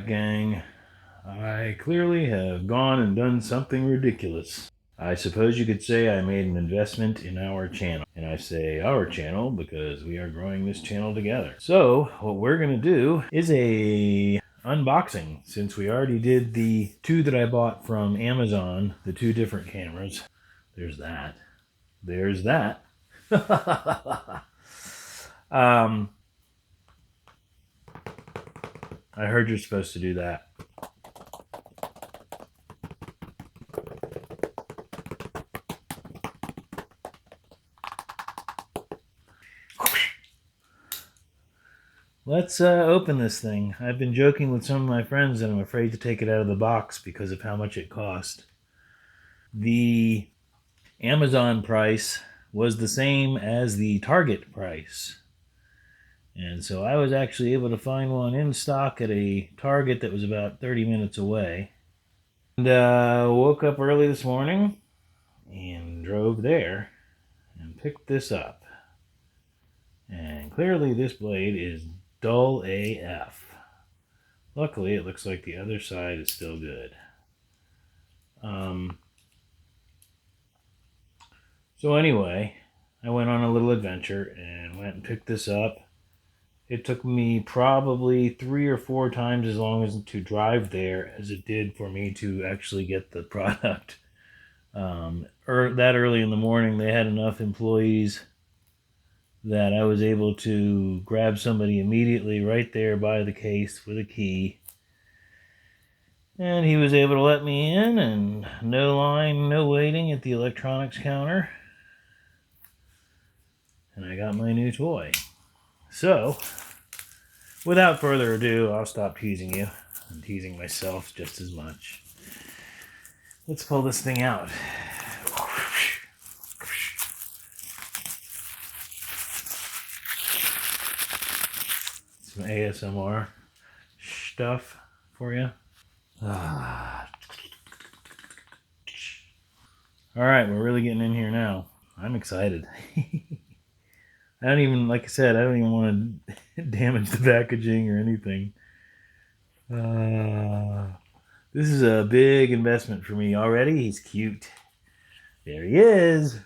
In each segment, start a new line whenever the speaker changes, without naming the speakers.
back, gang. I clearly have gone and done something ridiculous. I suppose you could say I made an investment in our channel. And I say our channel because we are growing this channel together. So what we're going to do is a unboxing, since we already did the two that I bought from Amazon, the two different cameras. There's that. There's that. I heard you're supposed to do that. Let's open this thing. I've been joking with some of my friends that I'm afraid to take it out of the box because of how much it cost. The Amazon price was the same as the Target price. And so I was actually able to find one in stock at a Target that was about 30 minutes away. And woke up early this morning and drove there and picked this up. And clearly this blade is dull AF. Luckily, it looks like the other side is still good. So anyway, I went on a little adventure and went and picked this up. It took me probably 3 or 4 times as long as to drive there as it did for me to actually get the product. That early in the morning, they had enough employees that I was able to grab somebody immediately right there by the case with a key. And he was able to let me in, and no line, no waiting at the electronics counter. And I got my new toy. So, without further ado, I'll stop teasing you. I'm teasing myself just as much. Let's pull this thing out. Some ASMR stuff for you. Alright, we're really getting in here now. I'm excited. I don't even, like I said, I don't even want to damage the packaging or anything. This is a big investment for me already. He's cute. There he is.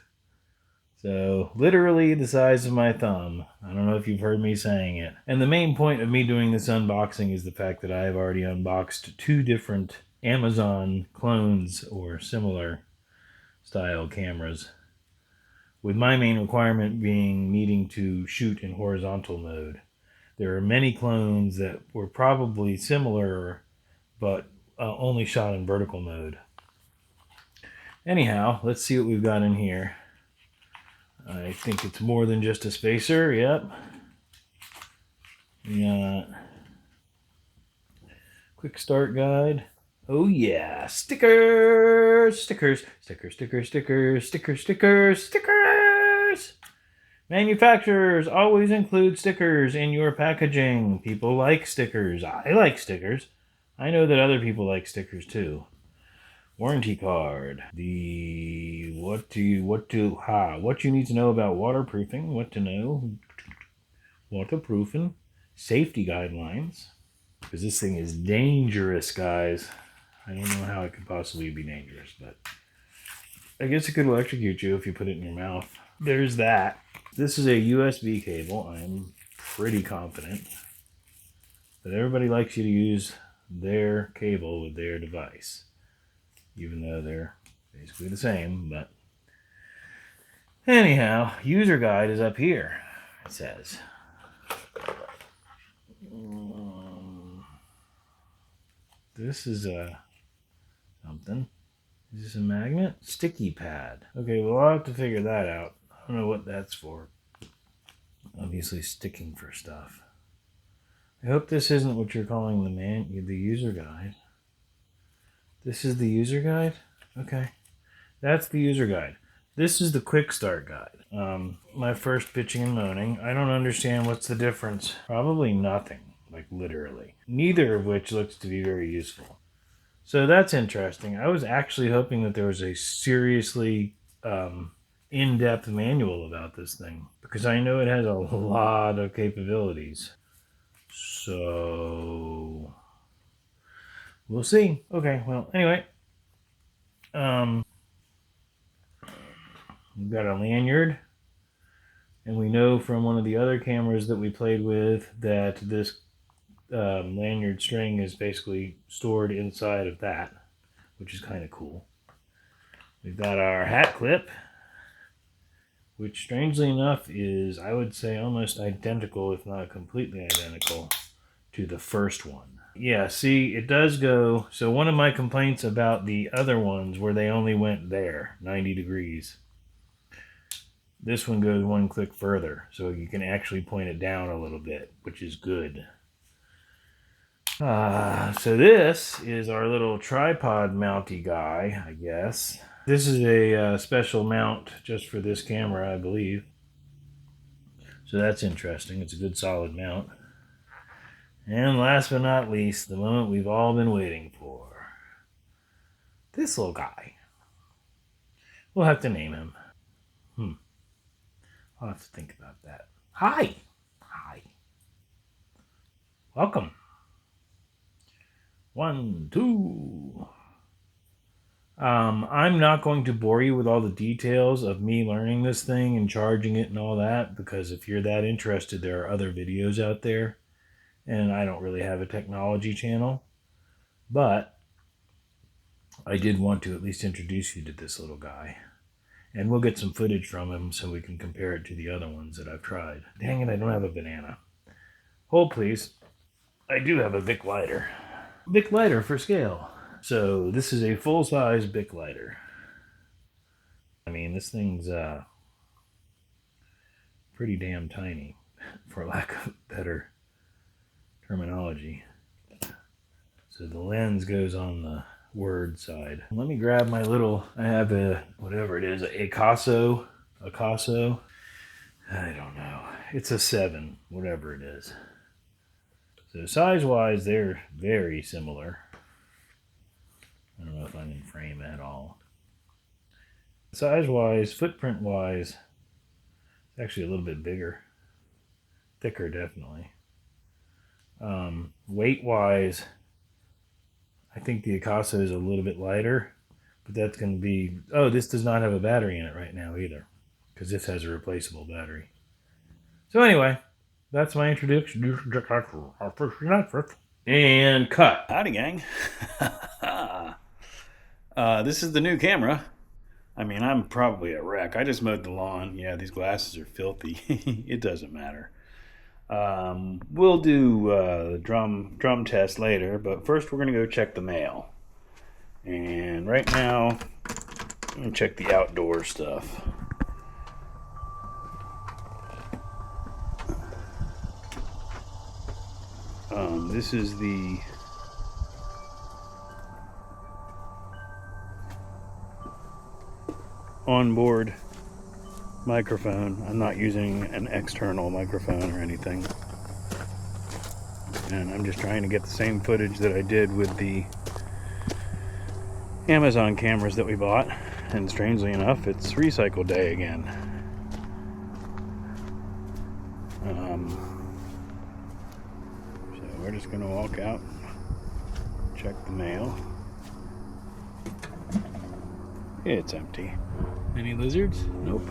So, literally the size of my thumb. I don't know if you've heard me saying it. And the main point of me doing this unboxing is the fact that I have already unboxed 2 different Amazon clones or similar style cameras, with my main requirement being needing to shoot in horizontal mode. There are many clones that were probably similar, but only shot in vertical mode. Anyhow, let's see what we've got in here. I think it's more than just a spacer. Yep. We got quick start guide. Oh yeah, stickers, stickers, stickers, stickers, stickers, stickers, stickers, stickers. Manufacturers always include stickers in your packaging. People like stickers. I like stickers. I know that other people like stickers too. Warranty card. What you need to know about waterproofing. What to know. Waterproofing. Safety guidelines. Because this thing is dangerous, guys. I don't know how it could possibly be dangerous, but I guess it could electrocute you if you put it in your mouth. There's that. This is a USB cable. I'm pretty confident that everybody likes you to use their cable with their device, even though they're basically the same. But anyhow, user guide is up here, it says. This is something. Is this a magnet? Sticky pad. Okay, well, I'll have to figure that out. I don't know what that's for. Obviously sticking for stuff. I hope this isn't what you're calling the user guide. This is the user guide? Okay. That's the user guide. This is the quick start guide. My first bitching and moaning. I don't understand what's the difference. Probably nothing. Like literally. Neither of which looks to be very useful. So that's interesting. I was actually hoping that there was a seriously in-depth manual about this thing, because I know it has a lot of capabilities. So We'll see. Okay, well, anyway. We've got a lanyard. And we know from one of the other cameras that we played with that this lanyard string is basically stored inside of that, which is kind of cool. We've got our hat clip, which strangely enough is, I would say, almost identical, if not completely identical, to the first one. Yeah, see, it does go. So one of my complaints about the other ones where they only went there, 90 degrees. This one goes one click further, so you can actually point it down a little bit, which is good. So this is our little tripod mounty guy, I guess. This is a special mount just for this camera, I believe. So that's interesting. It's a good solid mount. And last but not least, the moment we've all been waiting for. This little guy. We'll have to name him. I'll have to think about that. Hi! Hi. Welcome. 1, 2. I'm not going to bore you with all the details of me learning this thing and charging it and all that, because if you're that interested, there are other videos out there, and I don't really have a technology channel, but I did want to at least introduce you to this little guy, and we'll get some footage from him so we can compare it to the other ones that I've tried. Dang it, I don't have a banana. Hold please. I do have a Bic lighter. Bic lighter for scale. So this is a full-size Bic lighter. I mean, this thing's pretty damn tiny, for lack of better terminology. So the lens goes on the word side. Let me grab my little, I have a, whatever it is, a Acaso. I don't know. It's a 7, whatever it is. So size-wise, they're very similar. I don't know if I'm in frame at all. Size-wise, footprint-wise, it's actually a little bit bigger. Thicker, definitely. Weight-wise, I think the Acaso is a little bit lighter, but that's going to be... Oh, this does not have a battery in it right now either, because this has a replaceable battery. So anyway, that's my introduction. And cut.
Howdy, gang. This is the new camera. I mean, I'm probably a wreck. I just mowed the lawn. Yeah, these glasses are filthy. It doesn't matter. We'll do the drum test later, but first we're going to go check the mail. And right now, I'm going to check the outdoor stuff. This is the onboard microphone. I'm not using an external microphone or anything. And I'm just trying to get the same footage that I did with the Amazon cameras that we bought. And strangely enough, it's recycle day again. So we're just going to walk out, check the mail. It's empty. Any lizards? Nope.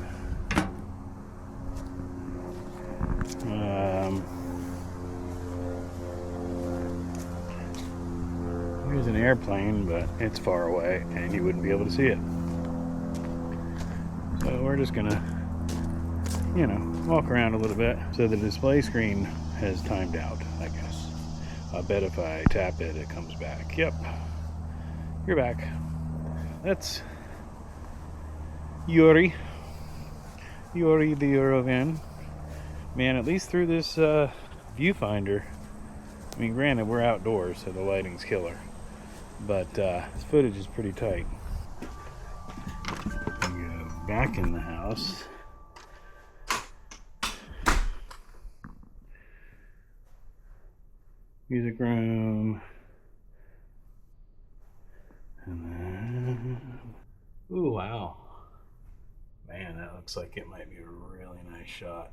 Here's an airplane, but it's far away and you wouldn't be able to see it. So we're just gonna, walk around a little bit. So the display screen has timed out, I guess. I bet if I tap it, it comes back. Yep, you're back. That's Yuri the Eurovan. Man, at least through this viewfinder, I mean, granted, we're outdoors, so the lighting's killer, but this footage is pretty tight. We go back in the house. Music room. And then... Ooh, wow. Man, that looks like it might be a really nice shot.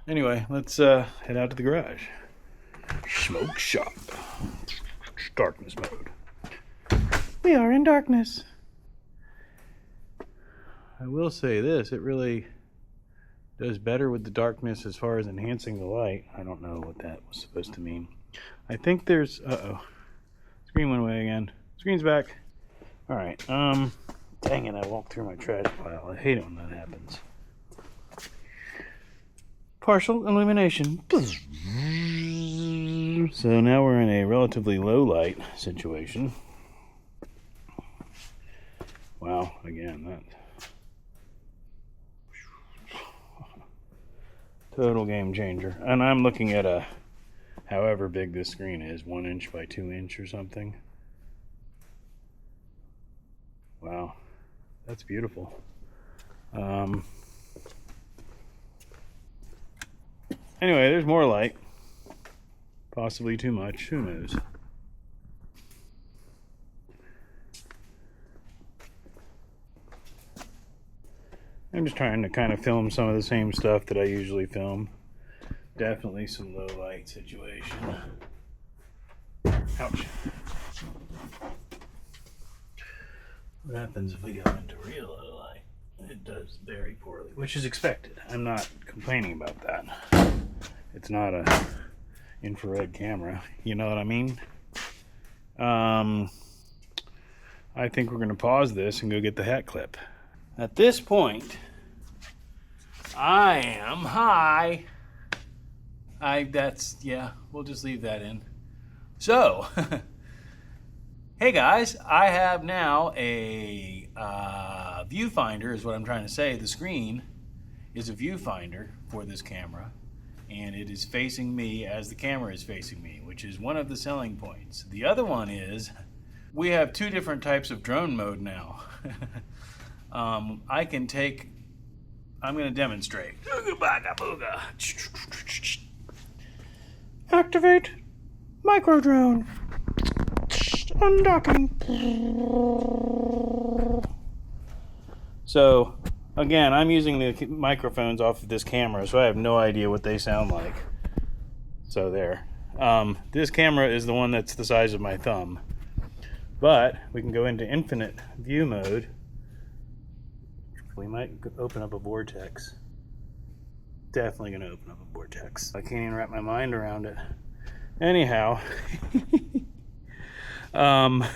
Anyway, let's head out to the garage. Smoke shop. Darkness mode. We are in darkness. I will say this, it really does better with the darkness as far as enhancing the light. I don't know what that was supposed to mean. I think there's, screen went away again. Screen's back. All right, dang it, I walked through my trash pile. I hate it when that happens. Partial illumination. So now we're in a relatively low light situation. Wow, again, that total game changer. And I'm looking at a, however big this screen is, 1 inch by 2 inch or something. Wow, that's beautiful. Anyway, there's more light. Possibly too much, who knows? I'm just trying to kind of film some of the same stuff that I usually film. Definitely some low light situation. Ouch. What happens if we go into real low light? It does very poorly, which is expected. I'm not complaining about that. It's not a infrared camera, you know what I mean? I think we're going to pause this and go get the hat clip. At this point, I am high. We'll just leave that in. So, hey guys, I have now a viewfinder is what I'm trying to say. The screen is a viewfinder for this camera, and it is facing me as the camera is facing me, which is one of the selling points. The other one is we have two different types of drone mode now. I'm going to demonstrate. Activate micro drone. Undocking. So, again, I'm using the microphones off of this camera, so I have no idea what they sound like. So there. This camera is the one that's the size of my thumb. But we can go into infinite view mode. We might open up a vortex. Definitely going to open up a vortex. I can't even wrap my mind around it. Anyhow, the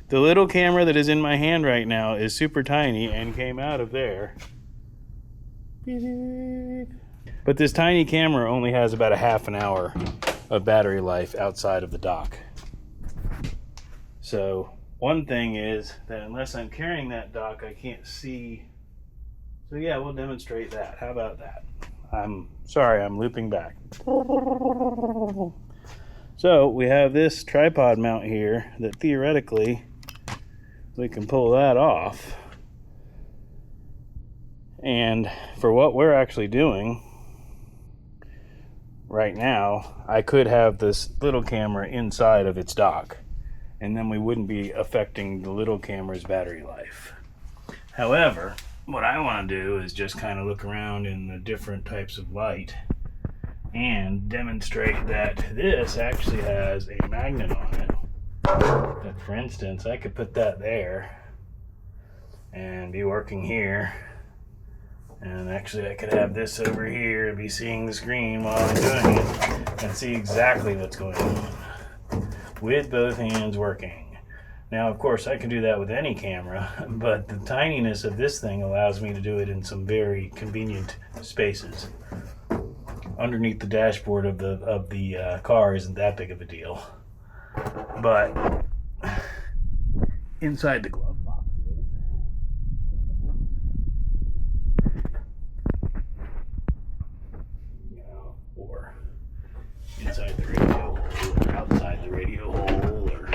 little camera that is in my hand right now is super tiny and came out of there. But this tiny camera only has about a half an hour of battery life outside of the dock. So one thing is that unless I'm carrying that dock, I can't see. So yeah, we'll demonstrate that. How about that? I'm sorry, I'm looping back. So we have this tripod mount here that theoretically we can pull that off. And for what we're actually doing right now, I could have this little camera inside of its dock, and then we wouldn't be affecting the little camera's battery life. However, what I want to do is just kind of look around in the different types of light and demonstrate that this actually has a magnet on it. That, for instance, I could put that there and be working here, and actually I could have this over here and be seeing the screen while I'm doing it and see exactly what's going on with both hands working. Now, of course, I can do that with any camera, but the tininess of this thing allows me to do it in some very convenient spaces. Underneath the dashboard of the car isn't that big of a deal, but inside the glove box is. You know, or inside the radio hole, or outside the radio hole, or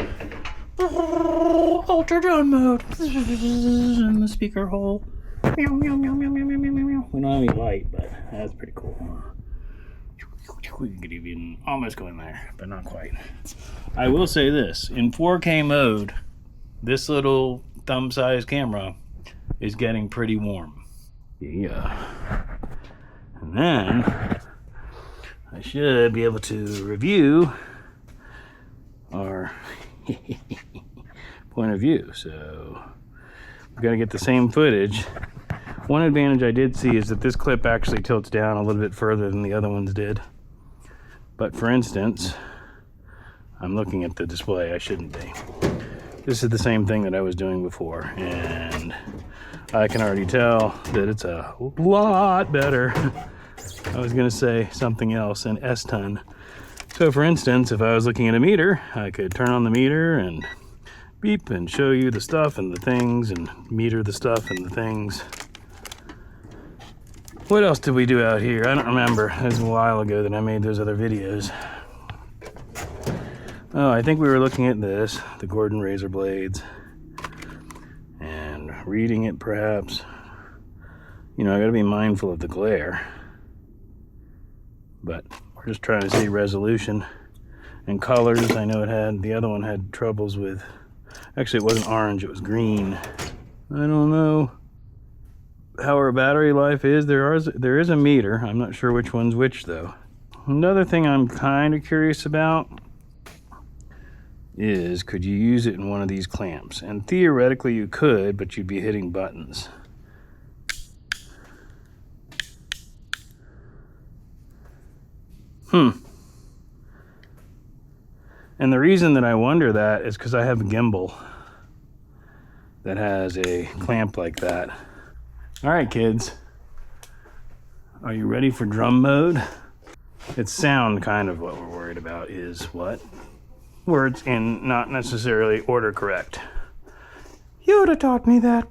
ultra drone mode in the speaker hole. Meow, meow, meow, meow, meow, meow, meow, meow. We don't have any light, but that's pretty cool. We could even almost go in there, but not quite. I will say this, in 4K mode, this little thumb-sized camera is getting pretty warm. Yeah. And then I should be able to review our point of view. So we've got to get the same footage. One advantage I did see is that this clip actually tilts down a little bit further than the other ones did. But for instance, I'm looking at the display, I shouldn't be. This is the same thing that I was doing before, and I can already tell that it's a lot better. I was gonna say something else, an S-ton. So for instance, if I was looking at a meter, I could turn on the meter and beep and show you the stuff and the things and meter the stuff and the things. What else did we do out here? I don't remember. It was a while ago that I made those other videos. Oh, I think we were looking at this, the Gordon razor blades, and reading it perhaps. You know, I gotta be mindful of the glare, but we're just trying to see resolution and colors. I know it had, the other one had troubles with, actually it wasn't orange, it was green. I don't know how our battery life is. There is a meter. I'm not sure which one's which though. Another thing I'm kind of curious about is, could you use it in one of these clamps? And theoretically you could, but you'd be hitting buttons. And the reason that I wonder that is because I have a gimbal that has a clamp like that. All right, kids, are you ready for drum mode? It's sound kind of what we're worried about, is what? Words in not necessarily order correct. Yoda taught me that.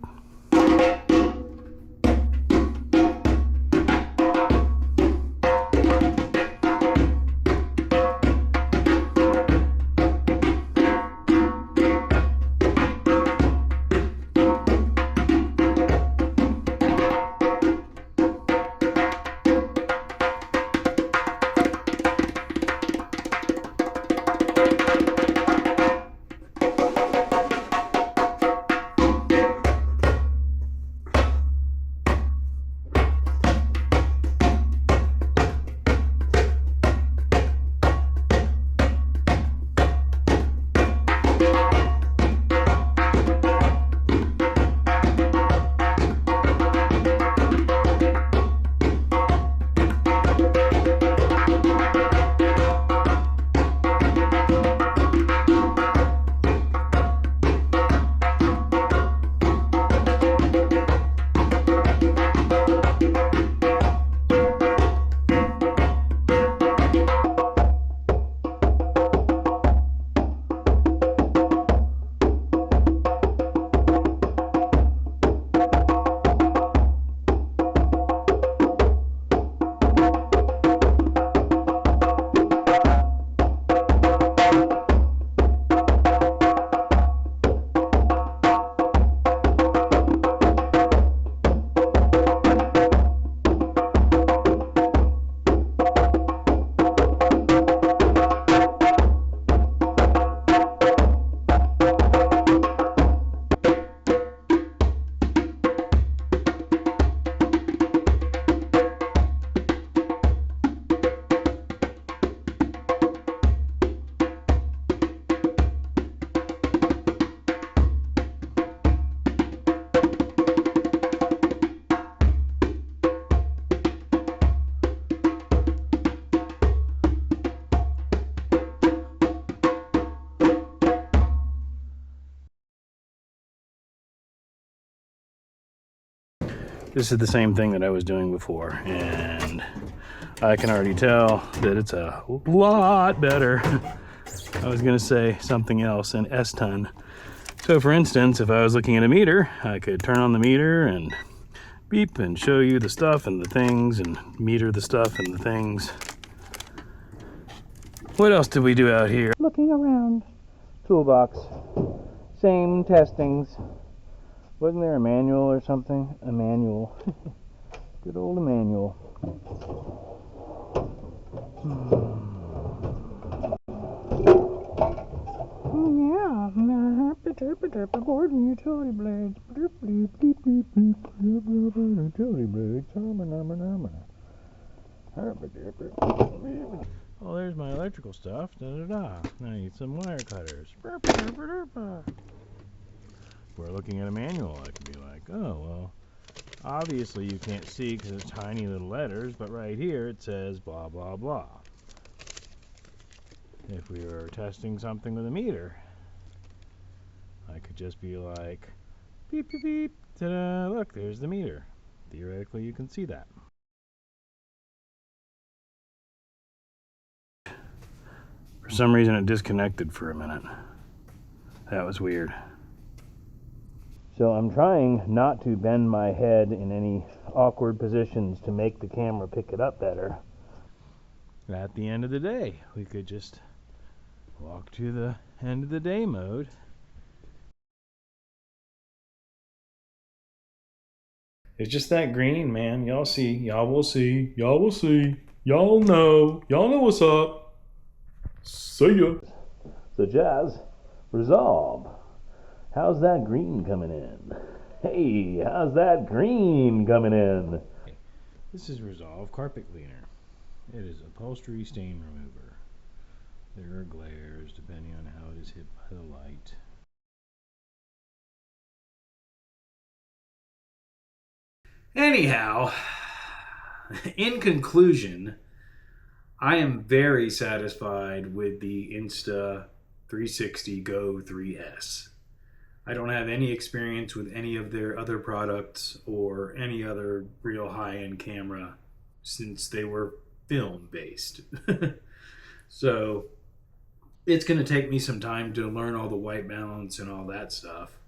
This is the same thing that I was doing before, and I can already tell that it's a lot better. I was gonna say something else, an S-ton. So for instance, if I was looking at a meter, I could turn on the meter and beep and show you the stuff and the things and meter the stuff and the things. What else did we do out here? Looking around. Toolbox. Same testings. Wasn't there a manual or something? A manual. Good old Emmanuel. Yeah, Gordon utility blades. Utility blades. Oh, there's my electrical stuff. Da da da. Now I need some wire cutters.
If we're looking at a manual, I could be like, oh, well, obviously you can't see because it's tiny little letters, but right here it says blah, blah, blah. If we were testing something with a meter, I could just be like, beep, beep, beep, ta-da, look, there's the meter. Theoretically, you can see that. For some reason, it disconnected for a minute. That was weird. So I'm trying not to bend my head in any awkward positions to make the camera pick it up better. At the end of the day, we could just walk to the end of the day mode.
It's just that green, man. Y'all see. Y'all will see. Y'all will see. Y'all know. Y'all know what's up. See ya.
So Jazz, resolve. How's that green coming in? Hey, how's that green coming in? This is Resolve Carpet Cleaner. It is upholstery stain remover. There are glares depending on how it is hit by the light.
Anyhow, in conclusion, I am very satisfied with the Insta360 Go3s. I don't have any experience with any of their other products or any other real high-end camera since they were film based. So it's going to take me some time to learn all the white balance and all that stuff.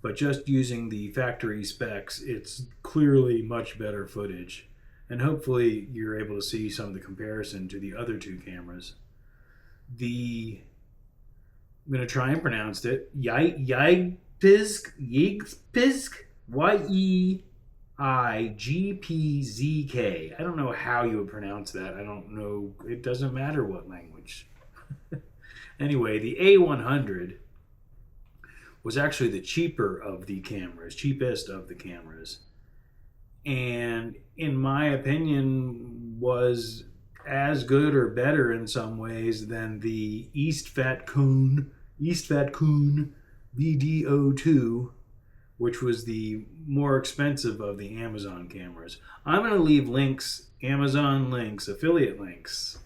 But just using the factory specs, it's clearly much better footage. And hopefully you're able to see some of the comparison to the other two cameras. I'm going to try and pronounce it. Yeigpzk, Yeigpzk. I don't know how you would pronounce that. I don't know. It doesn't matter what language. Anyway, the A100 was actually the cheapest of the cameras. And in my opinion, was as good or better in some ways than the Eastfatcoon VDO2, which was the more expensive of the Amazon cameras. I'm going to leave links, Amazon links, affiliate links.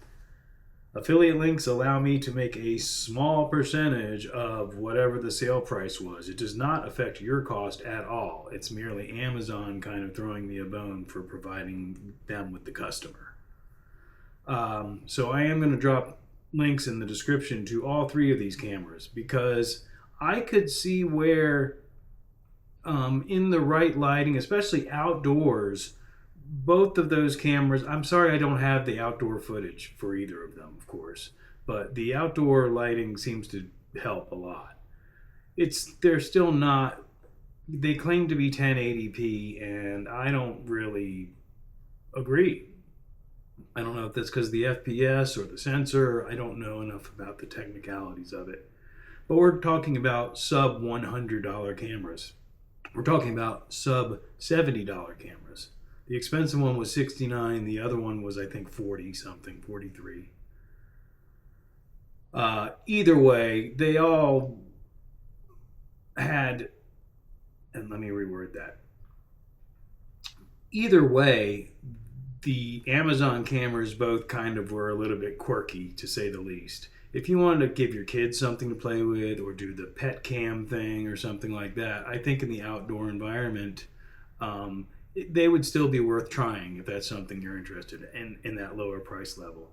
Affiliate links allow me to make a small percentage of whatever the sale price was. It does not affect your cost at all. It's merely Amazon kind of throwing me a bone for providing them with the customer. So I am going to drop links in the description to all three of these cameras because I could see where in the right lighting, especially outdoors, both of those cameras, I'm sorry I don't have the outdoor footage for either of them, of course, but the outdoor lighting seems to help a lot. They're still not, they claim to be 1080p, and I don't really agree. I don't know if that's because of the FPS or the sensor. I don't know enough about the technicalities of it. But we're talking about sub $100 cameras. We're talking about sub $70 cameras. The expensive one was $69. The other one was, I think, 40 something, 43. Either way, they all had, and let me reword that. Either way, the Amazon cameras both kind of were a little bit quirky, to say the least. If you wanted to give your kids something to play with or do the pet cam thing or something like that, I think in the outdoor environment, they would still be worth trying if that's something you're interested in that lower price level.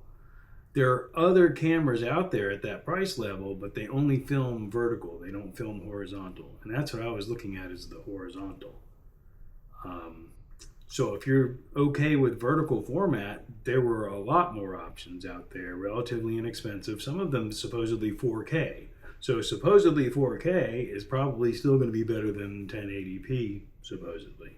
There are other cameras out there at that price level, but they only film vertical. They don't film horizontal. And that's what I was looking at, is the horizontal. So if you're okay with vertical format, there were a lot more options out there, relatively inexpensive. Some of them supposedly 4K. So supposedly 4K is probably still going to be better than 1080p, supposedly.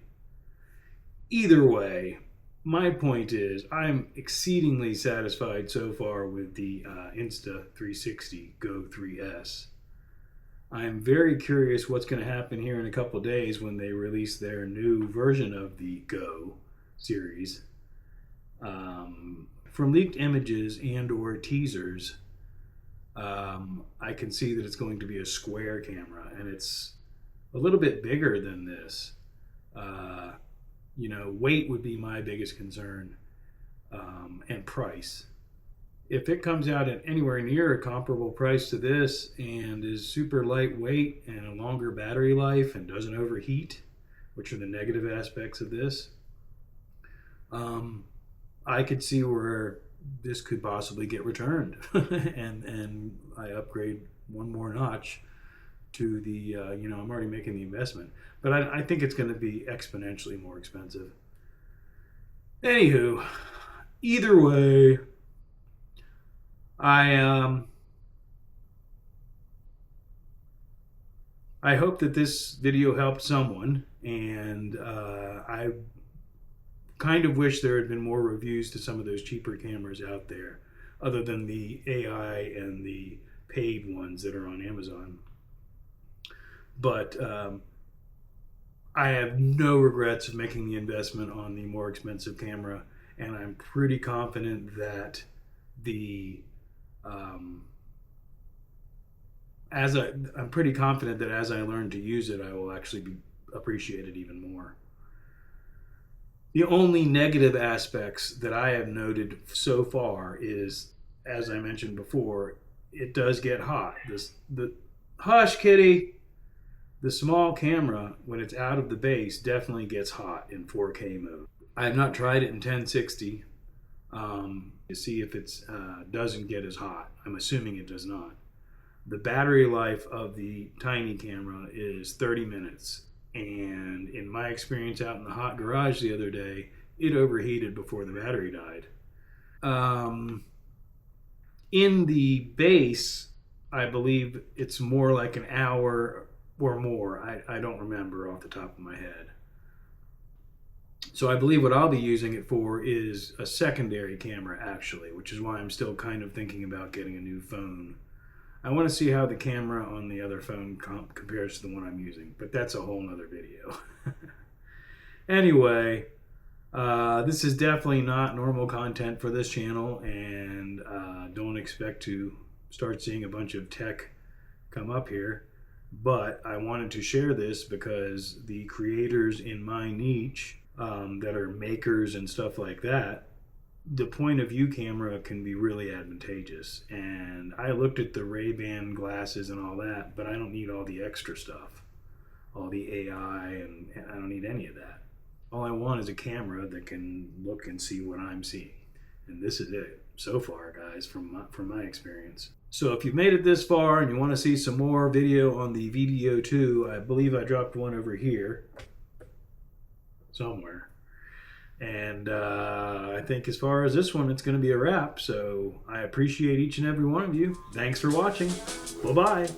Either way, my point is I'm exceedingly satisfied so far with the Insta360 Go3s. I'm very curious what's going to happen here in a couple days when they release their new version of the Go series. From leaked images and or teasers, I can see that it's going to be a square camera, and it's
a little bit bigger than this. You know, weight would be my biggest concern, and price. If it comes out at anywhere near a comparable price to this and is super lightweight and a longer battery life and doesn't overheat, which are the negative aspects of this, I could see where this could possibly get returned and I upgrade one more notch to the, you know, I'm already making the investment. But I think it's going to be exponentially more expensive. Anywho, either way, I hope that this video helped someone, and I kind of wish there had been more reviews to some of those cheaper cameras out there, other than the AI and the paid ones that are on Amazon. But I have no regrets of making the investment on the more expensive camera, and I'm pretty confident that as I learn to use it, I will actually appreciate it even more. The only negative aspects that I have noted so far is, as I mentioned before, it does get hot. Hush, kitty. The small camera, when it's out of the base, definitely gets hot in 4K mode. I have not tried it in 1060 to see if it doesn't get as hot. I'm assuming it does not. The battery life of the tiny camera is 30 minutes. And in my experience out in the hot garage the other day, it overheated before the battery died. In the base, I believe it's more like an hour or more. I don't remember off the top of my head. So I believe what I'll be using it for is a secondary camera, actually, which is why I'm still kind of thinking about getting a new phone. I want to see how the camera on the other phone compares to the one I'm using, but that's a whole nother video. Anyway, this is definitely not normal content for this channel, and don't expect to start seeing a bunch of tech come up here. But I wanted to share this because the creators in my niche that are makers and stuff like that, the point of view camera can be really advantageous. And I looked at the Ray-Ban glasses and all that, but I don't need all the extra stuff, all the AI, and I don't need any of that. All I want is a camera that can look and see what I'm seeing. And this is it so far, guys, from my experience. So if you've made it this far and you want to see some more video on the VDO 2, I believe I dropped one over here somewhere. And I think as far as this one, it's going to be a wrap. So I appreciate each and every one of you. Thanks for watching. Bye-bye.